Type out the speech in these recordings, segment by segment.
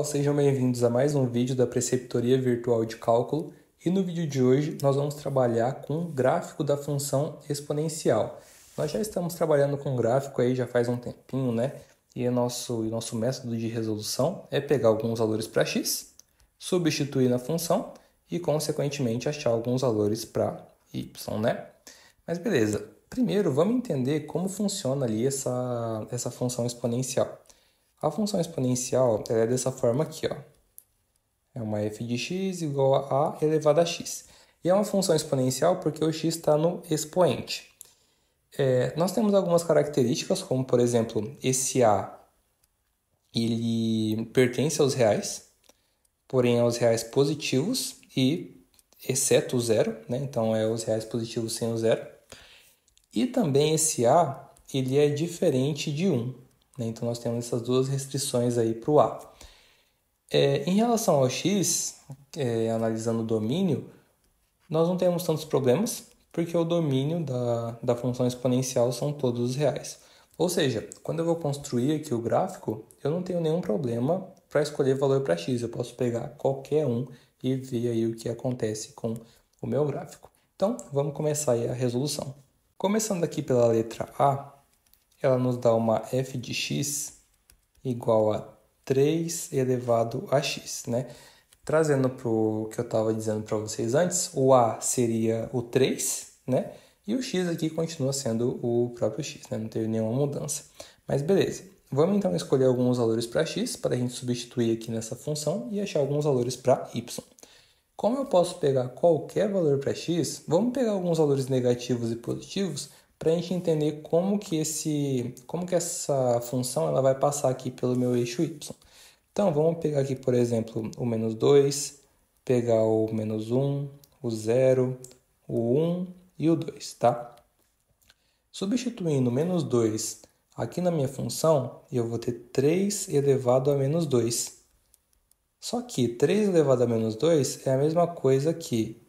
sejam bem-vindos a mais um vídeo da Preceptoria Virtual de Cálculo e no vídeo de hoje nós vamos trabalhar com o gráfico da função exponencial. Nós já estamos trabalhando com gráfico aí já faz um tempinho, né? E o nosso método de resolução é pegar alguns valores para x, substituir na função e, consequentemente, achar alguns valores para y, né? Mas beleza, primeiro vamos entender como funciona ali essa função exponencial. A função exponencial ela é dessa forma aqui, ó. É uma f de x igual a a elevado a x. E é uma função exponencial porque o x está no expoente. Nós temos algumas características, como por exemplo, esse a ele pertence aos reais, porém aos reais positivos e exceto o zero, né? Então é os reais positivos sem o zero. E também esse a ele é diferente de 1. Então, nós temos essas duas restrições aí para o A. Em relação ao x, analisando o domínio, nós não temos tantos problemas, porque o domínio da função exponencial são todos os reais. Ou seja, quando eu vou construir aqui o gráfico, eu não tenho nenhum problema para escolher valor para x. Eu posso pegar qualquer um e ver aí o que acontece com o meu gráfico. Então, vamos começar aí a resolução. Começando aqui pela letra A, ela nos dá uma f de x igual a 3 elevado a x, né? Trazendo para o que eu estava dizendo para vocês antes, o a seria o 3, né? E o x aqui continua sendo o próprio x, né? Não teve nenhuma mudança. Mas beleza. Vamos então escolher alguns valores para x, para a gente substituir aqui nessa função e achar alguns valores para y. Como eu posso pegar qualquer valor para x, vamos pegar alguns valores negativos e positivos para a gente entender como que essa função ela vai passar aqui pelo meu eixo y. Então, vamos pegar aqui, por exemplo, o menos 2, pegar o menos 1, o 0, o 1 e o 2, tá? Substituindo o menos 2 aqui na minha função, eu vou ter 3 elevado a menos 2. Só que 3 elevado a menos 2 é a mesma coisa que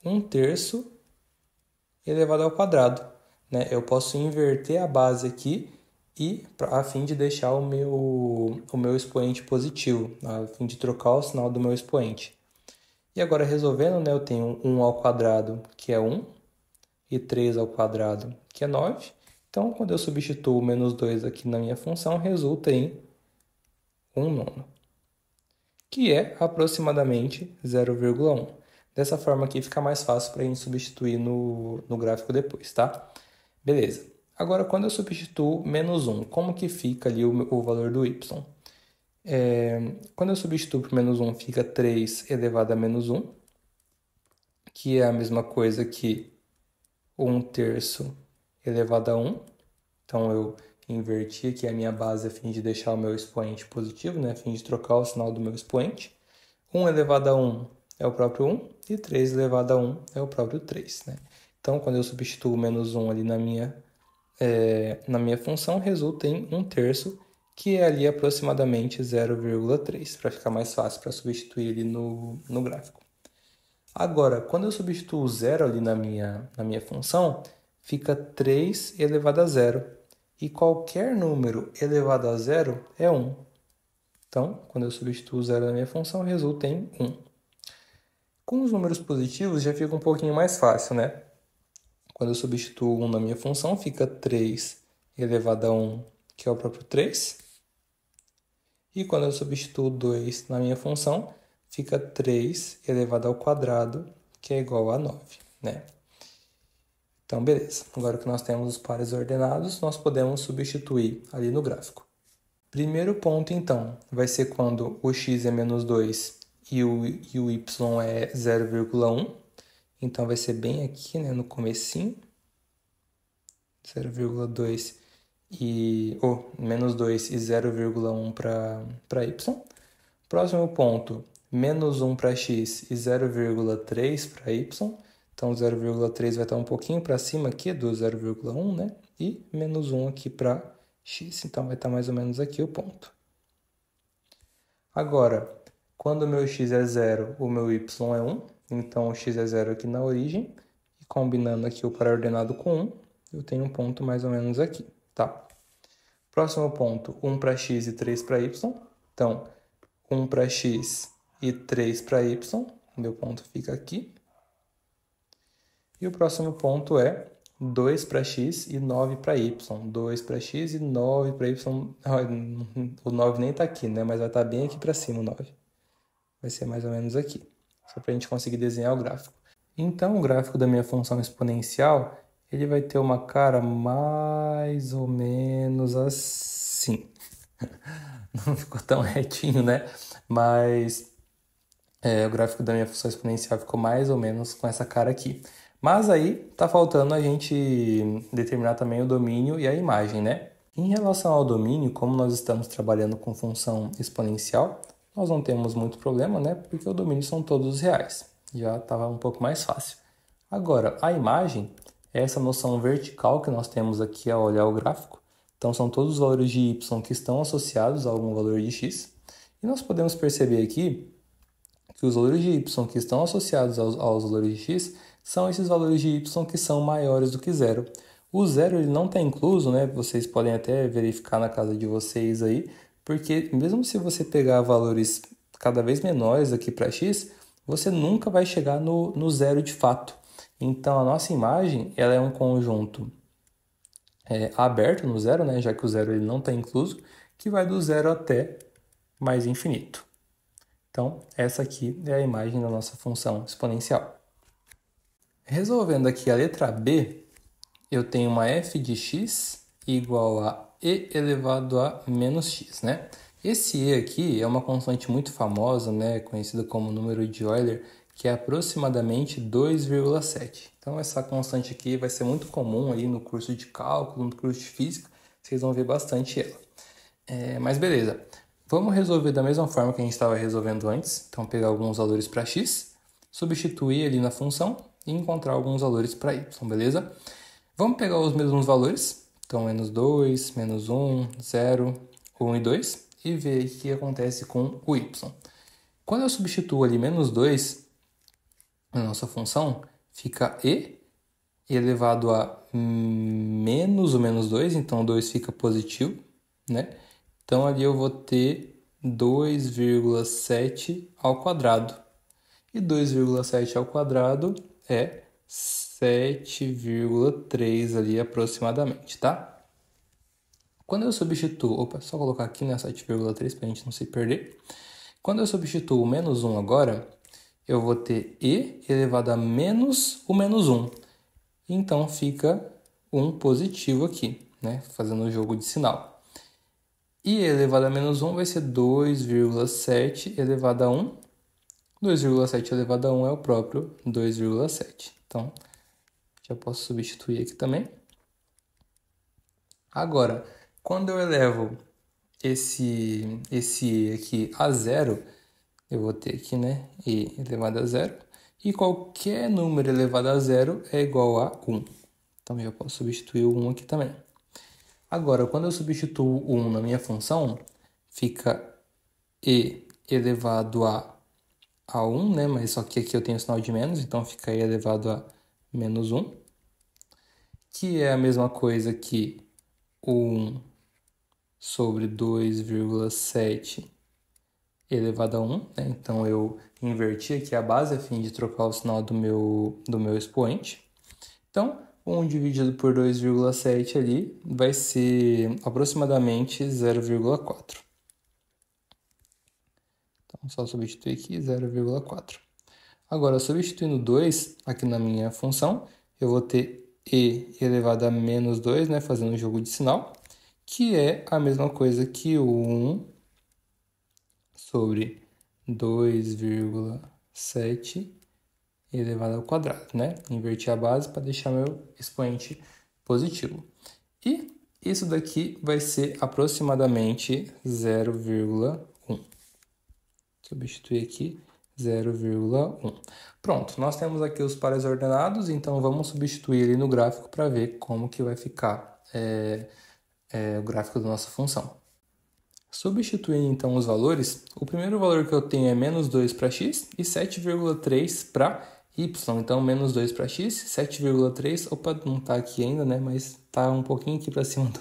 1/3 elevado ao quadrado. Né? Eu posso inverter a base aqui a fim de deixar o meu expoente positivo, a fim de trocar o sinal do meu expoente. E agora resolvendo, né, eu tenho 1 ao quadrado, que é 1, e 3 ao quadrado, que é 9. Então, quando eu substituo o menos 2 aqui na minha função, resulta em 1/9, que é aproximadamente 0,1. Dessa forma aqui fica mais fácil para a gente substituir no gráfico depois, tá? Beleza. Agora, quando eu substituo menos 1, como que fica ali o valor do y? Quando eu substituo por menos 1, fica 3 elevado a menos 1, que é a mesma coisa que 1/3 elevado a 1. Então, eu inverti aqui a minha base a fim de deixar o meu expoente positivo, né? A fim de trocar o sinal do meu expoente. 1 elevado a 1 é o próprio 1 e 3 elevado a 1 é o próprio 3, né? Então, quando eu substituo o menos 1 ali na minha função, resulta em 1/3, que é ali aproximadamente 0,3, para ficar mais fácil para substituir ele no gráfico. Agora, quando eu substituo o zero ali na minha função, fica 3 elevado a 0. E qualquer número elevado a 0 é 1. Então, quando eu substituo o zero na minha função, resulta em 1. Com os números positivos já fica um pouquinho mais fácil, né? Quando eu substituo 1 na minha função, fica 3 elevado a 1, que é o próprio 3. E quando eu substituo 2 na minha função, fica 3 elevado ao quadrado, que é igual a 9, né? Então, beleza. Agora que nós temos os pares ordenados, nós podemos substituir ali no gráfico. Primeiro ponto, então, vai ser quando o x é menos 2 e o y é 0,1. Então, vai ser bem aqui, né, no comecinho. 0,2 menos 2 e 0,1 para y. Próximo ponto, menos 1 para x e 0,3 para y. Então, 0,3 vai estar um pouquinho para cima aqui do 0,1, né? E menos 1 aqui para x. Então, vai estar mais ou menos aqui o ponto. Agora, quando o meu x é 0, o meu y é 1. Então, o x é 0 aqui na origem. E combinando aqui o par ordenado com 1, eu tenho um ponto mais ou menos aqui, tá? Próximo ponto, 1 para x e 3 para y. Então, 1 para x e 3 para y. Meu ponto fica aqui. E o próximo ponto é 2 para x e 9 para y. 2 para x e 9 para y. O 9 nem está aqui, né? Mas vai estar bem aqui para cima o 9. Vai ser mais ou menos aqui. Só para a gente conseguir desenhar o gráfico. Então, o gráfico da minha função exponencial, ele vai ter uma cara mais ou menos assim. Não ficou tão retinho, né? Mas o gráfico da minha função exponencial ficou mais ou menos com essa cara aqui. Mas aí tá faltando a gente determinar também o domínio e a imagem, né? Em relação ao domínio, como nós estamos trabalhando com função exponencial, nós não temos muito problema, né? Porque o domínio são todos reais. Já estava um pouco mais fácil. Agora, a imagem é essa noção vertical que nós temos aqui ao olhar o gráfico. Então, são todos os valores de y que estão associados a algum valor de x. E nós podemos perceber aqui que os valores de y que estão associados aos valores de x são esses valores de y que são maiores do que zero. O zero ele não está incluso, né? Vocês podem até verificar na casa de vocês aí, porque mesmo se você pegar valores cada vez menores aqui para x, você nunca vai chegar no zero de fato. Então, a nossa imagem ela é um conjunto aberto no zero, né? Já que o zero ele não está incluso, que vai do zero até mais infinito. Então, essa aqui é a imagem da nossa função exponencial. Resolvendo aqui a letra B, eu tenho uma f de x igual a e elevado a menos x, né? Esse e aqui é uma constante muito famosa, né? Conhecida como número de Euler, que é aproximadamente 2,7. Então, essa constante aqui vai ser muito comum aí no curso de cálculo, no curso de física, vocês vão ver bastante ela. Mas beleza. Vamos resolver da mesma forma que a gente estava resolvendo antes. Então, pegar alguns valores para x, substituir ali na função e encontrar alguns valores para y, beleza? Vamos pegar os mesmos valores. Então, menos 2, menos 1, 0, 1 e 2. E ver o que acontece com o y. Quando eu substituo ali menos 2 na nossa função, fica e elevado a menos o menos 2. Então, o 2 fica positivo, né? Então, ali eu vou ter 2,7 ao quadrado. E 2,7 ao quadrado é 7,3 ali aproximadamente, tá? Quando eu substituo... só colocar aqui, né, 7,3 para a gente não se perder. Quando eu substituo o menos 1 agora, eu vou ter e elevado a menos o menos 1. Então, fica um positivo aqui, né? Fazendo o jogo de sinal. E elevado a menos 1 vai ser 2,7 elevado a 1. 2,7 elevado a 1 é o próprio 2,7. Então, já posso substituir aqui também. Agora, quando eu elevo esse e aqui a zero, eu vou ter aqui, né, e elevado a zero. E qualquer número elevado a zero é igual a 1. Então, eu posso substituir o 1 aqui também. Agora, quando eu substituo 1 na minha função, fica e elevado a 1, né? Mas só que aqui eu tenho o sinal de menos, então fica e elevado a menos 1. Que é a mesma coisa que 1 sobre 2,7 elevado a 1, né? Então, eu inverti aqui a base a fim de trocar o sinal do meu expoente. Então, 1 dividido por 2,7 ali vai ser aproximadamente 0,4. Então, só substituir aqui 0,4. Agora, substituindo 2 aqui na minha função, eu vou ter e elevado a menos 2, né, fazendo um jogo de sinal, que é a mesma coisa que o 1 sobre 2,7 elevado ao quadrado, né? Inverti a base para deixar meu expoente positivo. E isso daqui vai ser aproximadamente 0,1. Substituir aqui 0,1. Pronto, nós temos aqui os pares ordenados, então vamos substituir ele no gráfico para ver como que vai ficar o gráfico da nossa função. Substituindo então os valores, o primeiro valor que eu tenho é menos 2 para x e 7,3 para y. Então, menos 2 para x, 7,3, opa, não está aqui ainda, né? Mas está um pouquinho aqui para cima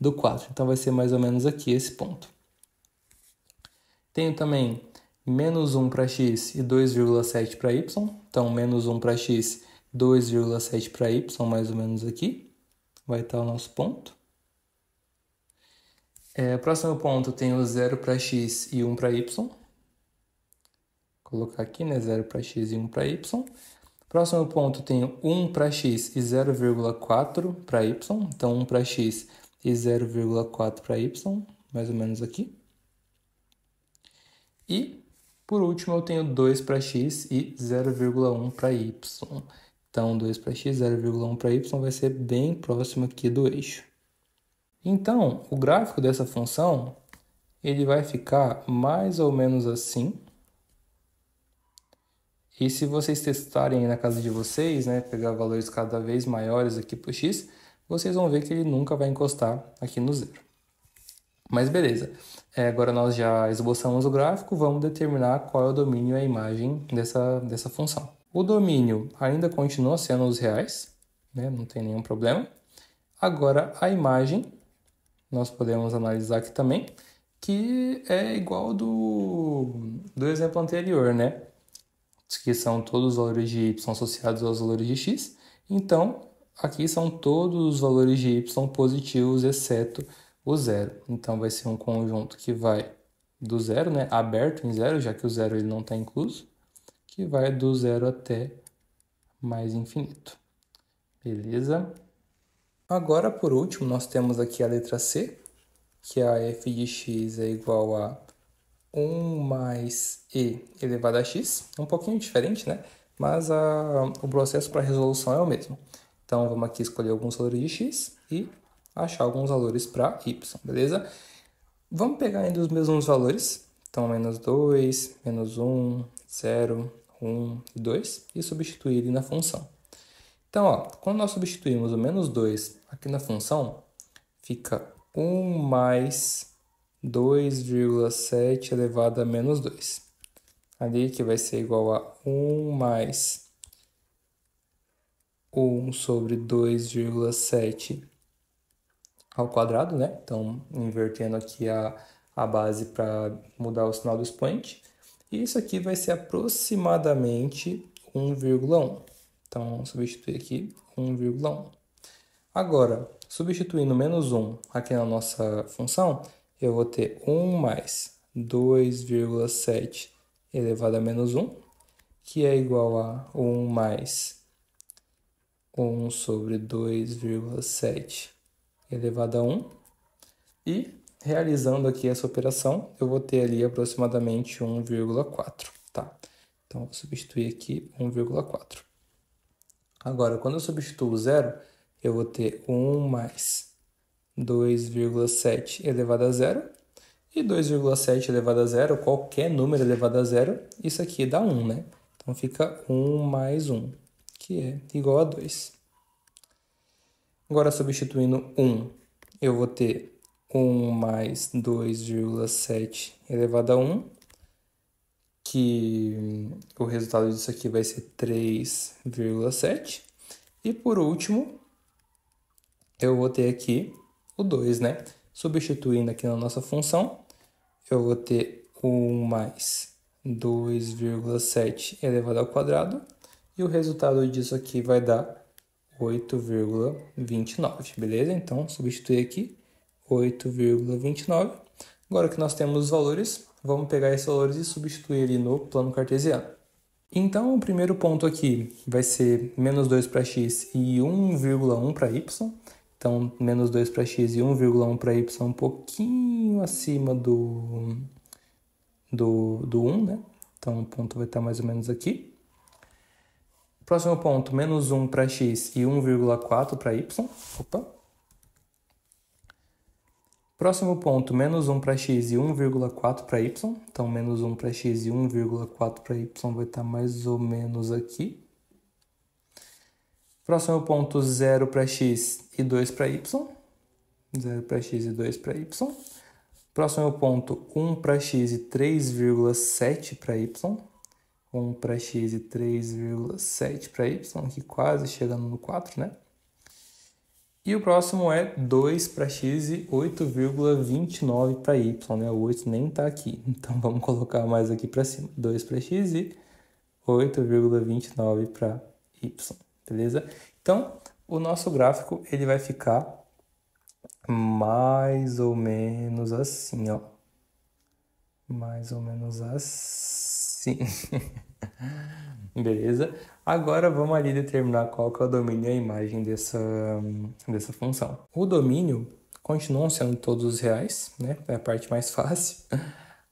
do 4. Então, vai ser mais ou menos aqui esse ponto. Tenho também menos 1 para x e 2,7 para y. Então, menos 1 para x, 2,7 para y, mais ou menos aqui. Vai estar o nosso ponto. Próximo ponto, tenho 0 para x e 1 para y. Vou colocar aqui, né? 0 para x e 1 para y. Próximo ponto, tenho 1 para x e 0,4 para y. Então, 1 para x e 0,4 para y, mais ou menos aqui. E, por último, eu tenho 2 para x e 0,1 para y. Então, 2 para x, 0,1 para y vai ser bem próximo aqui do eixo. Então, o gráfico dessa função, ele vai ficar mais ou menos assim. E se vocês testarem aí na casa de vocês, né, pegar valores cada vez maiores aqui para o x, vocês vão ver que ele nunca vai encostar aqui no zero. Mas beleza, agora nós já esboçamos o gráfico, vamos determinar qual é o domínio e a imagem dessa função. O domínio ainda continua sendo os reais, né, não tem nenhum problema. Agora a imagem, nós podemos analisar aqui também, que é igual do exemplo anterior, né? Que são todos os valores de y associados aos valores de x. Então, aqui são todos os valores de y positivos, exceto o zero. Então, vai ser um conjunto que vai do zero, né, aberto em zero, já que o zero ele não está incluso, que vai do zero até mais infinito. Beleza? Agora, por último, nós temos aqui a letra C, que a f de x é igual a 1 mais e elevado a x. Um pouquinho diferente, né? Mas o processo para resolução é o mesmo. Então, vamos aqui escolher alguns valores de x e achar alguns valores para y, beleza? Vamos pegar ainda os mesmos valores. Então, menos 2, menos 1, 0, 1 e 2 e substituir ele na função. Então, ó, quando nós substituímos o menos 2 aqui na função, fica 1 mais 2,7 elevado a menos 2. Ali que vai ser igual a 1 mais 1 sobre 2,7 ao quadrado, né? Então, invertendo aqui a base para mudar o sinal do expoente. E isso aqui vai ser aproximadamente 1,1. Então, substituir aqui 1,1. Agora, substituindo menos 1 aqui na nossa função, eu vou ter 1 mais 2,7 elevado a menos 1, que é igual a 1 mais 1 sobre 2,7 elevado a 1. E, realizando aqui essa operação, eu vou ter ali aproximadamente 1,4, tá? Então, vou substituir aqui 1,4. Agora, quando eu substituo o zero, eu vou ter 1 mais 2,7 elevado a zero. E 2,7 elevado a zero, qualquer número elevado a zero, isso aqui dá 1, né? Então, fica 1 mais 1, que é igual a 2. Agora, substituindo 1, eu vou ter 1 mais 2,7 elevado a 1, que o resultado disso aqui vai ser 3,7. E por último, eu vou ter aqui o 2, né? Substituindo aqui na nossa função, eu vou ter 1 mais 2,7 elevado ao quadrado. E o resultado disso aqui vai dar 8,29, beleza? Então, substituir aqui 8,29. Agora que nós temos os valores, vamos pegar esses valores e substituir ali no plano cartesiano. Então, o primeiro ponto aqui vai ser menos 2 para x e 1,1 para y. Então, menos 2 para x e 1,1 para y um pouquinho acima do 1, né? Então, o ponto vai estar mais ou menos aqui. Próximo ponto, menos 1 para x e 1,4 para y. Opa! Próximo ponto, menos 1 para x e 1,4 para y. Então, menos 1 para x e 1,4 para y vai estar mais ou menos aqui. Próximo ponto, 0 para x e 2 para y. 0 para x e 2 para y. Próximo ponto, 1 para x e 3,7 para y. 1 para x e 3,7 para y, aqui quase chegando no 4, né? E o próximo é 2 para x e 8,29 para y, né? O 8 nem está aqui, então vamos colocar mais aqui para cima. 2 para x e 8,29 para y, beleza? Então, o nosso gráfico ele vai ficar mais ou menos assim, ó. Mais ou menos assim. Beleza? Agora vamos ali determinar qual que é o domínio e a imagem dessa função. O domínio continuam sendo todos os reais, né? É a parte mais fácil.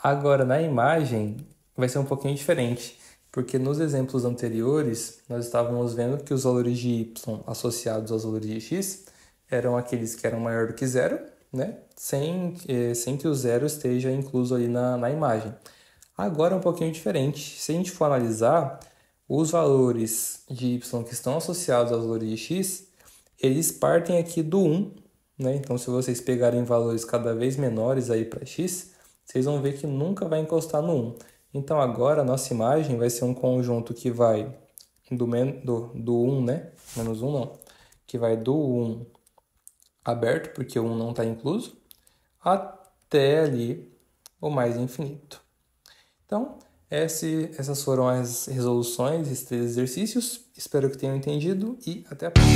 Agora, na imagem, vai ser um pouquinho diferente, porque nos exemplos anteriores, nós estávamos vendo que os valores de y associados aos valores de x eram aqueles que eram maior do que zero, né? Sem que o zero esteja incluso ali na imagem. Agora é um pouquinho diferente. Se a gente for analisar, os valores de y que estão associados aos valores de x, eles partem aqui do 1, né? Então, se vocês pegarem valores cada vez menores aí para x, vocês vão ver que nunca vai encostar no 1. Então, agora a nossa imagem vai ser um conjunto que vai do 1, né? Menos 1 não. Que vai do 1 aberto, porque o 1 não está incluso, até ali o mais infinito. Então, essas foram as resoluções, esses 3 exercícios. Espero que tenham entendido e até a próxima.